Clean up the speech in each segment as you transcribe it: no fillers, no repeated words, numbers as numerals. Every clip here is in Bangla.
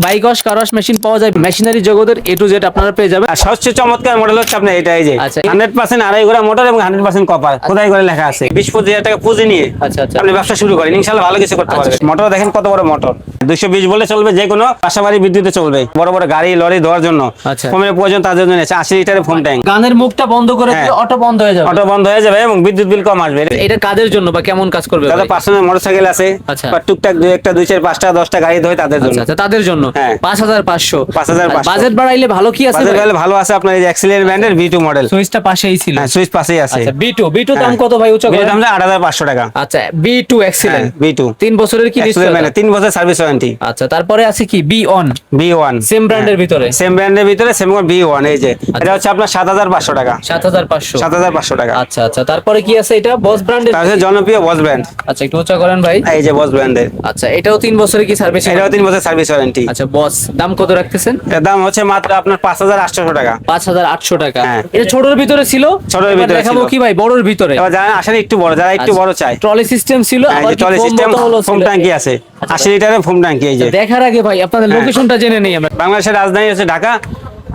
Bike wash car wash machine পাওয়া যায়, মেশিনারি জগতের এ টু জেড আপনারা পেয়ে যাবেন। আর সবচেয়ে চমৎকার মডেল হচ্ছে আপনার এটাই যে আচ্ছা। 100% আড়াই ঘোড়া মোটর এবং 100% কপার খোদাই করে লেখা আছে। 20-25 হাজার টাকা পুঁজি নিয়ে আচ্ছা আচ্ছা আপনি ব্যবসা শুরু করেন, ইনশাআল্লাহ ভালো কিছু করতে পারবেন। মোটর দেখেন কত বড় মোটর, 220 বলে চলবে, যে কোনো বাসাবাড়ি বিদ্যুতে চলবে, বড় বড় গাড়ি লরি ধোয়ার জন্য। আচ্ছা। ফোমের প্রয়োজন তাদের জন্য আছে 80 লিটারের ফোম ট্যাঙ্ক। গানের মুখটা বন্ধ করে দিলে অটো বন্ধ হয়ে যাবে। অটো বন্ধ হয়ে যাবে এবং বিদ্যুৎ বিল কম আসবে। এটা কাদের জন্য বা কেমন কাজ করবে? যাদের পার্সোনাল মোটরসাইকেল আছে আচ্ছা। বা টুকটাক 2-1টা 2-4 5টা 10টা গাড়ি ধরে তাদের জন্য। আচ্ছা তাদের জন্য হ্যাঁ। 5500 5500 বাজেট বাড়াইলে ভালো কি আছে? বাজেট বাড়াইলে ভালো আছে আপনার এই যে এক্সিলেন্ট ব্র্যান্ডের V2 মডেল। সুইচটা পাশেই ছিল। হ্যাঁ, সুইচ পাশেই আছে। আচ্ছা B2 দাম কত ভাই? উচ্চ এর দাম 8500 টাকা। আচ্ছা B2 এক্সিলেন্ট V2 3 বছরের কি নিশ্চয়? মানে 3 বছর সার্ভিস ওয়ারেন্টি। আচ্ছা তারপরে আছে কি B1 B1 সেম ব্র্যান্ডের ভিতরে। সেম ব্র্যান্ডের ভিতরে সেম B1 এই যে এটা হচ্ছে আপনার 7500 টাকা। 7500 7500 টাকা। আচ্ছা আচ্ছা তারপরে কি আছে? এটা বস ব্র্যান্ডের। তাহলে জনপ্রিয় বস ব্র্যান্ড। আচ্ছা একটু উঁচা করেন ভাই। এই যে বস ব্র্যান্ডের। আচ্ছা এটাও 3 বছরের কি সার্ভিস? এটাও 3 বছর সার্ভিস ওয়ারেন্টি। আচ্ছা বস দাম কত রাখতেছেন? এর দাম হচ্ছে মাত্র আপনার 5800 টাকা। 5800 টাকা। হ্যাঁ। এটা ছোটর ভিতরে ছিল, ছোটর এবার ভিতরে দেখাবো ছিল। কি ভাই বড়র ভিতরে? এবার যারা আসেন একটু বড়, যারা একটু বড় চায়, ট্রলি সিস্টেম ছিল, এই আবার যে ট্রলি সিস্টেম ফোম ট্যাঙ্কি আছে, 80 লিটারের ফোম ট্যাঙ্কি। এই যে দেখার আগে ভাই আপনাদের লোকেশনটা জেনে নেই আমরা। বাংলাদেশের রাজধানী হচ্ছে ঢাকা,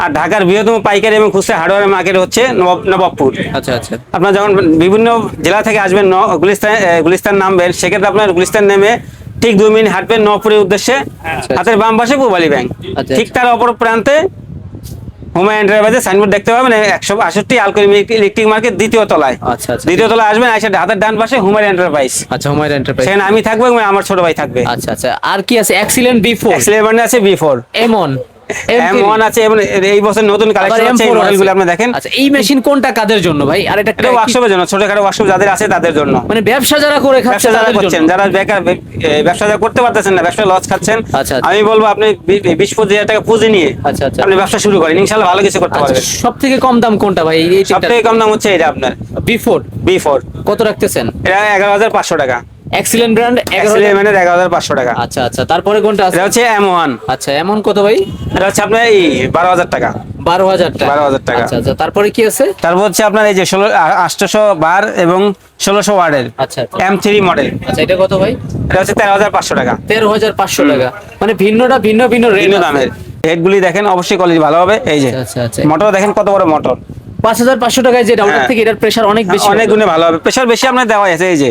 আর ঢাকার বৃহত্তম পাইকারি এবং খুচরা হার্ডওয়্যার মার্কেট হচ্ছে নবাবপুর। আচ্ছা আচ্ছা আপনার যখন বিভিন্ন জেলা থেকে আসবেন গুলিস্তান নামবেন, সেক্ষেত্রে আপনার গুলিস্তান নেমে ঠিক 2 মিনিট হাঁটবেন নবপুরের উদ্দেশ্যে। হাতের বাম পাশে পূবালী ব্যাংক, আচ্ছা। ঠিক তার অপর প্রান্তে হুমায়ুন এন্টারপ্রাইজের সাইনবোর্ড দেখতে পাবেন 162 আলকোরি ইলেকট্রিক মার্কেট দ্বিতীয় তলায়। আচ্ছা আচ্ছা দ্বিতীয় তলায় আসবেন, এসে হাতের ডান পাশে হুমায়ুন এন্টারপ্রাইজ, আচ্ছা হুমায়ুন এন্টারপ্রাইজ। সেখানে আমি থাকবো এবং আমার ছোট ভাই থাকবে। আচ্ছা আচ্ছা আর কি আছে? এক্সিলেন্ট B4 এক্সেলেন্ট আছে B4 M1 M1 আছে এবং এই বছর নতুন কালেকশন আছে, এই মডেলগুলো আপনি দেখেন। আচ্ছা এই মেশিন কোনটা কাদের জন্য ভাই? আর এটা এটা ওয়ার্কশপের জন্য, ছোটখাটো ওয়ার্কশপ যাদের আছে তাদের জন্য। মানে ব্যবসা যারা করে খাচ্ছে ব্যবসা যারা তাদের করছেন, জন্য। যারা বেকার ব্যবসা যারা করতে পারতেছেন না, ব্যবসা লস খাচ্ছেন, আচ্ছা, আচ্ছা। আমি বলবো আপনি 20-25 হাজার টাকা পুঁজি নিয়ে আচ্ছা আচ্ছা আপনি ব্যবসা শুরু করেন, ইনশাআল্লাহ ভালো কিছু করতে পারবেন। সব থেকে কম দাম কোনটা ভাই? এই সবথেকে কম দাম হচ্ছে এটা আপনার B4 B4, কত রাখতেছেন? এটা 11500 টাকা। এক্সিলেন্ট ব্র্যান্ড 11500 টাকা। আচ্ছা আচ্ছা তারপরে কোনটা আছে? এটা হচ্ছে M1, আচ্ছা এমন কত ভাই? এটা হচ্ছে আপনার এই 12000 টাকা। 12000 টাকা। 12000 টাকা। আচ্ছা আচ্ছা তারপরে কি আছে? তারপর হচ্ছে আপনার এই যে 800 বার এবং 1600 ওয়াটের আচ্ছা আচ্ছা। M3 মডেল, আচ্ছা এটা কত ভাই? এটা হচ্ছে 13500 টাকা। 13500 টাকা। মানে ভিন্নটা ভিন্ন ভিন্ন রেট ভিন্ন দামের। হেডগুলি দেখেন, অবশ্যই কোয়ালিটি ভালো হবে। এই যে আচ্ছা আচ্ছা মোটর দেখেন কত বড় মোটর, 5500 টাকায় যেটা ওটার হ্যাঁ। থেকে এটার প্রেসার অনেক বেশি। অনেক গুণে ভালো হবে। প্রেসার বেশি আপনার দেওয়া আছে, এই যে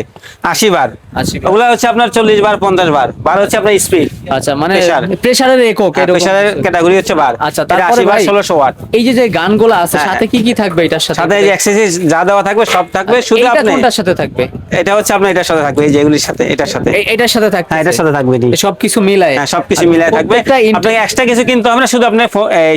80 বার, 80 বার। ওগুলা হচ্ছে আপনার 40 বার 50 বার, বার হচ্ছে আপনার স্পিড। আচ্ছা মানে প্রেসার। প্রেসারের একক এরকম। প্রেসারের ক্যাটাগরি হচ্ছে বার। আচ্ছা এটা তারপরে 80 বার ভাই 1600 ওয়াট। এই যে যে গানগুলো আছে হ্যাঁ, সাথে কি কি থাকবে এটার সাথে? সাথে এই যে অ্যাক্সেসরিজ যা দেওয়া থাকবে সব থাকবে, শুধু এইটা আপনি কোনটার সাথে থাকবে? এটা হচ্ছে আপনার এটার সাথে থাকবে, এই যে এগুলির সাথে, এটার সাথে। এটার সাথে থাকবে। হ্যাঁ, এটার সাথে থাকবে। সবকিছু মিলায়। হ্যাঁ, সবকিছু মিলায় থাকবে। আপনাকে এক্সট্রা কিছু কিনতে হবে না, শুধু আপনার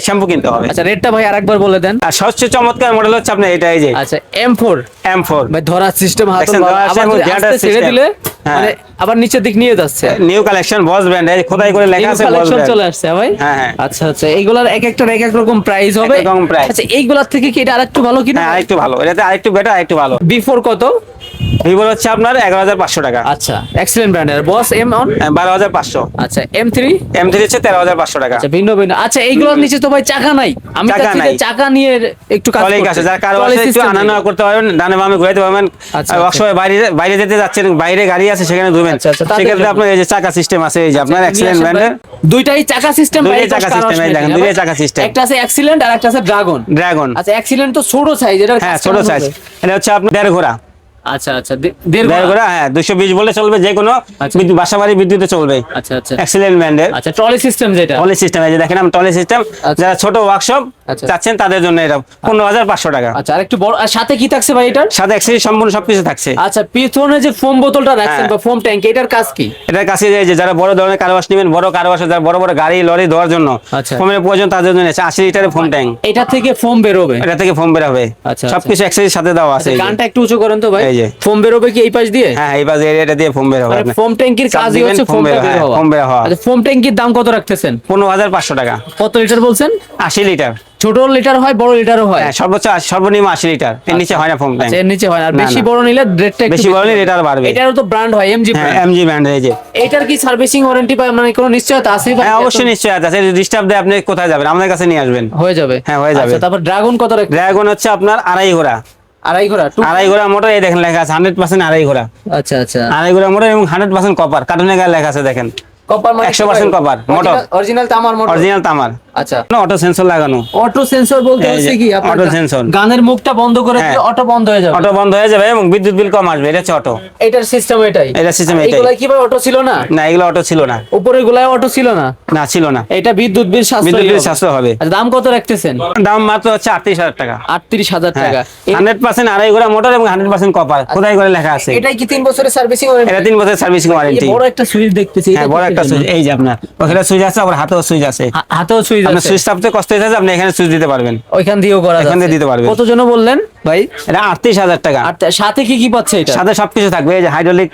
শ্যাম্পু কিনতে হবে। আচ্ছা রেটটা ভাই আরেকবার বলে দেন। আর সবচেয়ে চমৎকার মডেল হচ্ছে আপনার এটা, এই যে আচ্ছা M4 M4 ভাই ধরার সিস্টেম হাত দেখছেন, ধরার আবার system, যদি gear আস্তে ছেড়ে system। দিলে হ্যাঁ। মানে আবার নিচের দিক নিয়ে যাচ্ছে। নিউ কালেকশন বস ব্র্যান্ড, এই খোদাই করে লেখা আছে বস কালেকশন ব্র্যান্ড। চলে আসছে ভাই। হ্যাঁ, হ্যাঁ। আচ্ছা আচ্ছা এইগুলার এক একটার এক এক রকম প্রাইস হবে। এক রকম price। আচ্ছা এইগুলার থেকে কি এটা আরেকটু ভালো কিনা? হ্যাঁ, আরেকটু ভালো, এটাতে আরেকটু বেটার, আরেকটু ভালো। B4 কত? ভিভো হচ্ছে আপনার 11500 টাকা। আচ্ছা এক্সিলেন্ট ব্র্যান্ডের বস M1 12500। আচ্ছা M3 M3 হচ্ছে 13500 টাকা। আচ্ছা ভিন্ন ভিন্ন। আচ্ছা এইগুলোর নিচে তো ভাই চাকা নাই, আমি চাকা চাচ্ছি যে নাই। চাকা নিয়ে একটু কাজ কলিং করতে। আছে, যার কারো Trolley আছে একটু system আনানো যেটা। করতে পারবেন, ডানে বামে ঘুরাইতে পারবেন। আচ্ছা, আর অসময় বাইরে বাইরে যেতে যাচ্ছেন, বাইরে গাড়ি আছে সেখানে ধুবেন, আচ্ছা, আচ্ছা, তাদের সেক্ষেত্রে জন্য। আপনার এই যে চাকা সিস্টেম আছে, এই যে আপনার নিয়ে এক্সেলেন্ট আসেন ভাই। ব্র্যান্ডের দুইটাই চাকা সিস্টেম। দুইটাই চাকা system, এই দেখেন, দুইটাই চাকা system। একটা আছে এক্সিলেন্ট আর একটা আছে ড্রাগন। ড্রাগন। আচ্ছা এক্সিলেন্ট তো ছোট সাইজ, এটা হ্যাঁ, ছোট সাইজ। এটা হচ্ছে আপনার 1.5 ঘোড়া। আচ্ছা আচ্ছা দেড় 1.5 ঘোড়া, হ্যাঁ 220 বলে চলবে, যে কোনো আচ্ছা। বাসাবাড়ি বিদ্যুতে চলবে। আচ্ছা আচ্ছা এক্সেলেন্ট ব্র্যান্ডের আচ্ছা ট্রলি সিস্টেম যেটা। ট্রলি সিস্টেম, এই যে দেখেন আমি ট্রলি সিস্টেম, আচ্ছা। যারা ছোট ওয়ার্কশপ আচ্ছা। চাচ্ছেন তাদের জন্য এটা 15500 টাকা। আচ্ছা আর একটু বড়, আর সাথে কি থাকছে ভাই এটার? সাথে অ্যাক্সেসরি সম্পূর্ণ সবকিছু থাকছে। আচ্ছা পিছনে যে ফোম বোতলটা রাখছেন হ্যাঁ। বা ফোম ট্যাঙ্ক, এটার কাজ কি? এটার কাছে যে যারা বড় ধরনের কারওয়াশ নেবেন, বড় কারওয়াশ, যারা বড় বড় গাড়ি লরি ধোয়ার জন্য আচ্ছা। ফোমের প্রয়োজন তাদের জন্য আছে 80 লিটারের ফোম ট্যাঙ্ক। এটা থেকে ফোম বেরোবে? এটা থেকে ফোম বের হবে। আচ্ছা, সবকিছু অ্যাক্সেসরির সাথে দেওয়া আছে। আচ্ছা এই যে। গানটা একটু উঁচু করেন তো ভাই। এই যে। ফোম বেরোবে কি এই পাশ দিয়ে? হ্যাঁ, এই পাশে এটা দিয়ে ফোম বের হবে মানে আপনার। ফোম ট্যাঙ্কির চাপ কাজই দিবেন, হচ্ছে ফোম ফোমটা বের বের হয়, হওয়া। ফোম বের হওয়া। আচ্ছা ফোম ট্যাঙ্কির দাম কত রাখতেছেন? 15500 টাকা। কত লিটার বলছেন? 80 লিটার। ছোট লিটার হয়, বড় লিটারও হয়? হ্যাঁ, সর্বনিম্ন 80 লিটার, এর নিচে হয় না ফোম ট্যাঙ্ক। আচ্ছা এর নিচে হয় না, আর না, বেশি না। বড় নিলে রেটটা একটু বেশি বড় নিলে রেট আর বাড়বে। এটারও তো ব্র্যান্ড হয় MG হ্যাঁ, ব্র্যান্ড। MG brand. এই যে এটার কি সার্ভিসিং ওয়ারেন্টি পায়, মানে কোনো নিশ্চয়তা আছে ভাই? হ্যাঁ, অবশ্যই নিশ্চয়ই আছে। ডিস্টার্ব দেয় আপনি কোথায় যাবেন, আমাদের কাছে নিয়ে আসবেন, হয়ে যাবে। হ্যাঁ, হয়ে যাবে। আচ্ছা তারপর ড্রাগন কত রাখবেন? ড্রাগন হচ্ছে আপনার 2.5 ঘোড়া। আড়াই ঘোড়া। 2.5 ঘোড়া মোটর, এই দেখেন লেখা আছে 100% 2.5 ঘোড়া। আচ্ছা আচ্ছা 2.5 ঘোড়া মোটর এবং 100% কপার, কার্টুনের গায়ে লেখা আছে দেখেন। কপার মানে 100% কপার, মোটর। অরিজিনাল তামার মোটর। অরিজিনাল তামার, আচ্ছা, অটো সেন্সর লাগানো। অটো সেন্সর বলতে এই যে, হচ্ছে কি আপনার অটো সেন্সর। গানের মুখটা বন্ধ করে দিলে হ্যাঁ। অটো বন্ধ হয়ে যাবে। অটো বন্ধ হয়ে যাবে এবং বিদ্যুৎ বিল কম আসবে, এটা হচ্ছে অটো। এটার সিস্টেম এটাই। এটার system এটাই। এগুলা কি ভাই অটো ছিল না? না, এগুলো অটো ছিল না। উপরের গুলায় অটো ছিল না? না, ছিল না। এটা বিদ্যুৎ বিল সাশ্রয়ী বিদ্যুৎ বিল হবে। সাশ্রয় হবে। আচ্ছা, দাম কত রাখতেছেন? দাম মাত্র হচ্ছে 38,000 টাকা। 38,000 হ্যাঁ, টাকা। 100% আড়াই গোড়া মোটর এবং 100% কপার, খোদাই করে লেখা আছে। এটাই কি 3 বছরের সার্ভিসিং ওয়ারেন্টি? এটা 3 বছরের সার্ভিসিং ওয়ারেন্টি। বড় একটা সুইচ দেখতেছি। হ্যাঁ, বড় একটা সুইচ, এই যে আপনার ওখানে সুইচ আছে, আবার হাতেও সুইচ আছে। হাতেও সুইচ আপনার আছে। সুইচ চাপতে কষ্ট হয়েছে, আপনি এখানে সুইচ দিতে পারবেন। ওইখান দিয়েও করা যাচ্ছে। এখান দিয়ে দিতে পারবেন। কত জন বললেন ভাই? এটা 38,000 টাকা। আর সাথে কি কি পাচ্ছে এটা? সাথে সবকিছু থাকবে, এই যে হাইড্রোলিক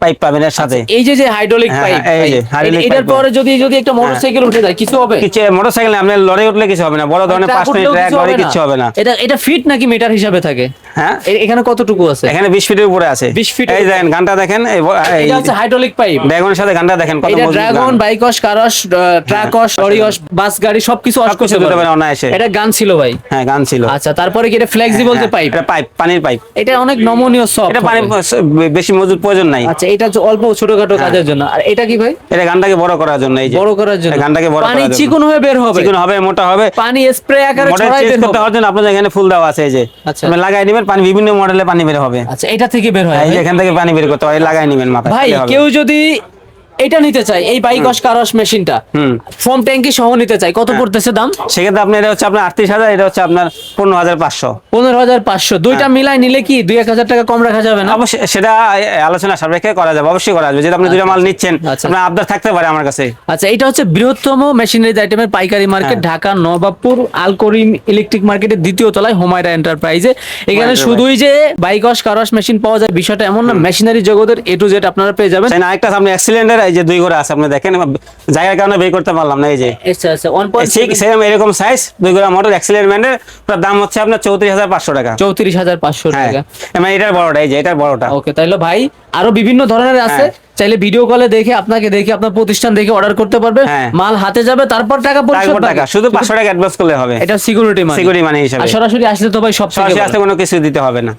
পাইপ পাবেন এর সাথে। এই যে হাইড্রোলিক হ্যাঁ, পাইপ, এই যে hydraulic এটার pipe। পরে যদি একটা মোটরসাইকেল উঠে যায় কিছু হবে? কিছু মোটরসাইকেল আপনার লরি উঠলে কিছু হবে না, বড় ধরনের ট্রাক 5 উঠলেও মিনিট ট্রাক লরি হবে কিছু হবে না। এটা ফিট নাকি মিটার হিসাবে থাকে? হ্যাঁ, এখানে কতটুকু আছে? এখানে 20 ফিটের উপরে আছে। 20 ফিট। এই দেখেন গানটা দেখেন, এটা হচ্ছে হাইড্রোলিক পাইপ। ড্রাগনের সাথে গানটা দেখেন কত এটা মজবুত ড্রাগন, গান। বাইকস, কারস, ট্রাকস, লরিস, বাস গাড়ি সবকিছু অস সবকিছু করতে দিতে পারবে পারেন অনায়াসে। এটা গান ছিল ভাই। হ্যাঁ, গান ছিল। আচ্ছা, তারপরে কি এটা ফ্লেক্সিবল যে পাইপ? এটা পাইপ, পানির পাইপ। এটা অনেক নমনীয় সফট। এটা পানি বেশি মজুদ প্রয়োজন নাই। আচ্ছা, এটা হচ্ছে অল্প ছোটখাটো কাজের জন্য। আর এটা কি ভাই? এটা গানটাকে বড় করার জন্য, এই যে বড় করার জন্য। এই গানটাকে বড় পানি করার জন্য। চিকন হয়ে বের হবে। চিকন হবে, মোটা হবে। পানি স্প্রে আকারে মডেল ছড়াই চেঞ্জ বের করতে হবে। হওয়ার জন্য আপনাদের এখানে ফুল দেওয়া আছে, এই যে আচ্ছা। আপনি লাগাই নেবেন, পানি বিভিন্ন মডেলে পানি বের হবে। আচ্ছা, এটা থেকে বের হয় এই যে ভাই? এখান থেকে পানি বের করতে হয়, লাগাই নেবেন মাথায়। ভাই, তাহলে হবে। কেউ যদি এটা নিতে চায়, এই বাইকস কারস মেশিনটা ফোম ট্যাঙ্কি সহ নিতে চায়, কত পড়তেছে দাম? সেক্ষেত্রে আপনি এটা হচ্ছে আপনার 38,000, এটা হচ্ছে আপনার 15,500। 15,500। দুইটা মিলাই নিলে কি 2-1,000 টাকা কম রাখা যাবে না? অবশ্যই সেটা আলোচনা সাপেক্ষে করা যাবে, অবশ্যই করা যাবে। যেহেতু আপনি দুইটা মাল নিচ্ছেন, আচ্ছা। আপনার আবদার থাকতে পারে আমার কাছে। আচ্ছা, এটা হচ্ছে বৃহত্তম মেশিনারি আইটেমের পাইকারি মার্কেট, ঢাকা নবাবপুর আলকরিম ইলেকট্রিক মার্কেটের দ্বিতীয় তলায় হুমায়রা এন্টারপ্রাইজে। এখানে শুধুই যে বাইকস কারস মেশিন পাওয়া যায় বিষয়টা এমন না, মেশিনারি জগতের A to Z আপনারা পেয়ে যাবেন। তাই না, আরেকটা সামনে অ্যাক্সিলেন্ডার, এই যে 2 ঘোড়া আছে, আপনি দেখেন জায়গার কারণে বের করতে পারলাম না। এই যে আচ্ছা আচ্ছা, ঠিক সেম এরকম সাইজ 2 ঘোড়া মোটর অ্যাক্সিলেন্ডারের দাম হচ্ছে আপনার 34,500 টাকা। 34,500 হ্যাঁ, টাকা। মানে এটার বড়টা, এই যে এটার বড়টা। ওকে, তাহলে ভাই আরো বিভিন্ন ধরনের আছে। চাইলে ভিডিও কলে দেখে আপনাকে দেখে আপনার প্রতিষ্ঠান দেখে অর্ডার করতে পারবে। হ্যাঁ। মাল হাতে যাবে, তারপর টাকা পরিশোধ টাকা টাকা শুধু 500 টাকা অ্যাডভান্স করলে হবে। এটা সিকিউরিটি মানি। সিকিউরিটি মানি হিসাবে। আর সরাসরি আসলে তো ভাই সব থেকে সরাসরি ভালো। আসতে কোনো কিছু দিতে হবে না।